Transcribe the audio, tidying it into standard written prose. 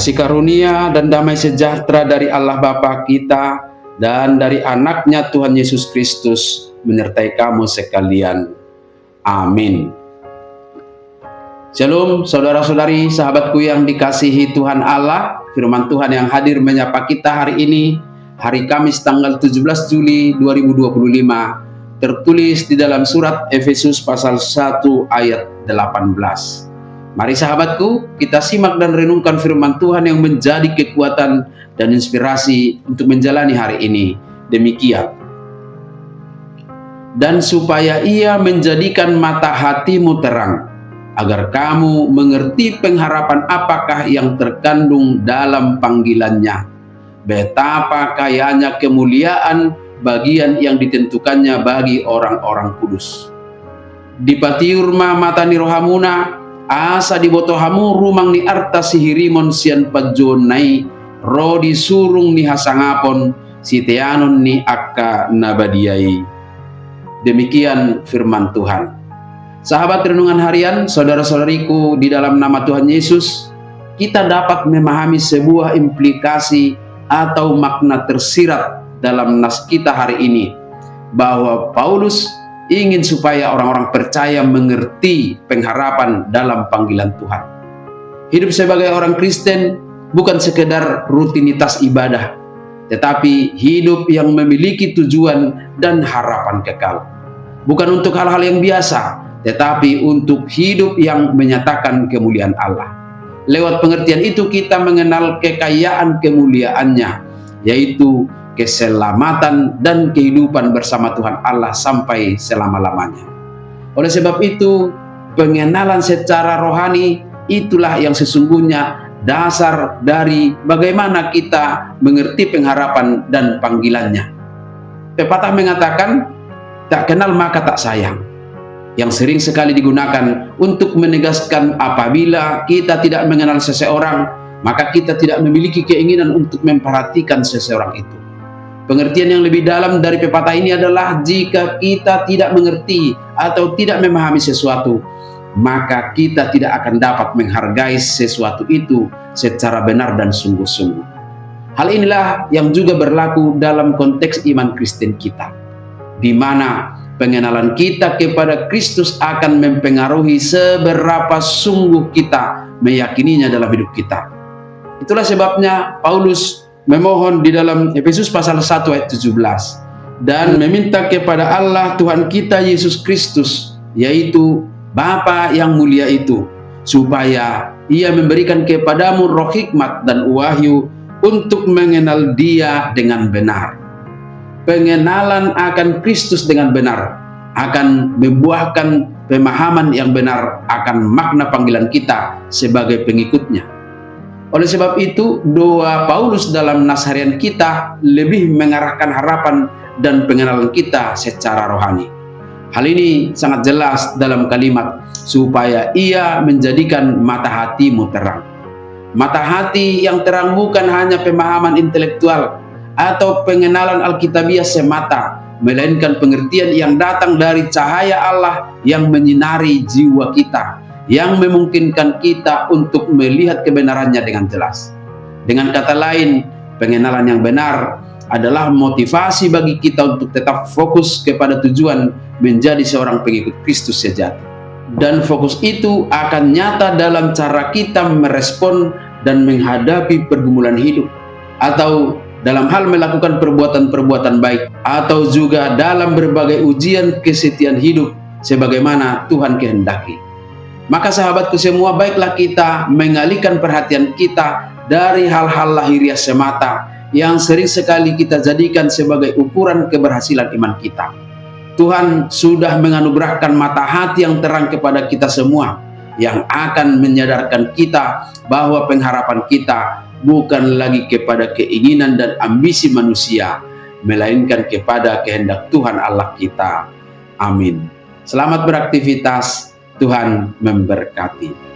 Kasih karunia dan damai sejahtera dari Allah Bapa kita dan dari anaknya Tuhan Yesus Kristus menyertai kamu sekalian. Amin. Shalom saudara-saudari, sahabatku yang dikasihi Tuhan Allah. Firman Tuhan yang hadir menyapa kita hari ini, hari Kamis tanggal 17 Juli 2025, tertulis di dalam surat Efesus pasal 1 ayat 18. Mari sahabatku, kita simak dan renungkan firman Tuhan yang menjadi kekuatan dan inspirasi untuk menjalani hari ini. Demikian. Dan supaya Ia menjadikan mata hatimu terang, agar kamu mengerti pengharapan apakah yang terkandung dalam panggilannya, betapa kayanya kemuliaan bagian yang ditentukannya bagi orang-orang kudus. Dipatiurma mata ni rohamuna, asa dibotohamu rumang ni arta sihirimon sian pajonai, rodi surung ni hasangapon, siteanon ni akka nabadiai. Demikian firman Tuhan. Sahabat renungan harian, saudara-saudariku di dalam nama Tuhan Yesus, kita dapat memahami sebuah implikasi atau makna tersirat dalam nas kita hari ini, bahwa Paulus ingin supaya orang-orang percaya mengerti pengharapan dalam panggilan Tuhan. Hidup sebagai orang Kristen bukan sekedar rutinitas ibadah, tetapi hidup yang memiliki tujuan dan harapan kekal. Bukan untuk hal-hal yang biasa, tetapi untuk hidup yang menyatakan kemuliaan Allah. Lewat pengertian itu kita mengenal kekayaan kemuliaannya, yaitu keselamatan dan kehidupan bersama Tuhan Allah sampai selama-lamanya. Oleh sebab itu, pengenalan secara rohani itulah yang sesungguhnya dasar dari bagaimana kita mengerti pengharapan dan panggilannya. Pepatah mengatakan, tak kenal maka tak sayang, yang sering sekali digunakan untuk menegaskan apabila kita tidak mengenal seseorang, maka kita tidak memiliki keinginan untuk memperhatikan seseorang itu. Pengertian yang lebih dalam dari pepatah ini adalah jika kita tidak mengerti atau tidak memahami sesuatu, maka kita tidak akan dapat menghargai sesuatu itu secara benar dan sungguh-sungguh. Hal inilah yang juga berlaku dalam konteks iman Kristen kita, di mana pengenalan kita kepada Kristus akan mempengaruhi seberapa sungguh kita meyakininya dalam hidup kita. Itulah sebabnya Paulus memohon di dalam Efesus pasal 1 ayat 17 dan meminta kepada Allah Tuhan kita Yesus Kristus, yaitu Bapa yang mulia itu, supaya Ia memberikan kepadamu roh hikmat dan wahyu untuk mengenal Dia dengan benar. Pengenalan akan Kristus dengan benar akan membuahkan pemahaman yang benar akan makna panggilan kita sebagai pengikutnya. Oleh sebab itu, doa Paulus dalam nas harian kita lebih mengarahkan harapan dan pengenalan kita secara rohani. Hal ini sangat jelas dalam kalimat, supaya Ia menjadikan mata hatimu terang. Mata hati yang terang bukan hanya pemahaman intelektual atau pengenalan Alkitabiah semata, melainkan pengertian yang datang dari cahaya Allah yang menyinari jiwa kita, yang memungkinkan kita untuk melihat kebenarannya dengan jelas. Dengan kata lain, pengenalan yang benar adalah motivasi bagi kita untuk tetap fokus kepada tujuan menjadi seorang pengikut Kristus sejati. Dan fokus itu akan nyata dalam cara kita merespon dan menghadapi pergumulan hidup, atau dalam hal melakukan perbuatan-perbuatan baik, atau juga dalam berbagai ujian kesetiaan hidup sebagaimana Tuhan kehendaki. Maka sahabatku semua, baiklah kita mengalihkan perhatian kita dari hal-hal lahiriah semata yang sering sekali kita jadikan sebagai ukuran keberhasilan iman kita. Tuhan sudah menganugerahkan mata hati yang terang kepada kita semua, yang akan menyadarkan kita bahwa pengharapan kita bukan lagi kepada keinginan dan ambisi manusia, melainkan kepada kehendak Tuhan Allah kita. Amin. Selamat beraktivitas, Tuhan memberkati.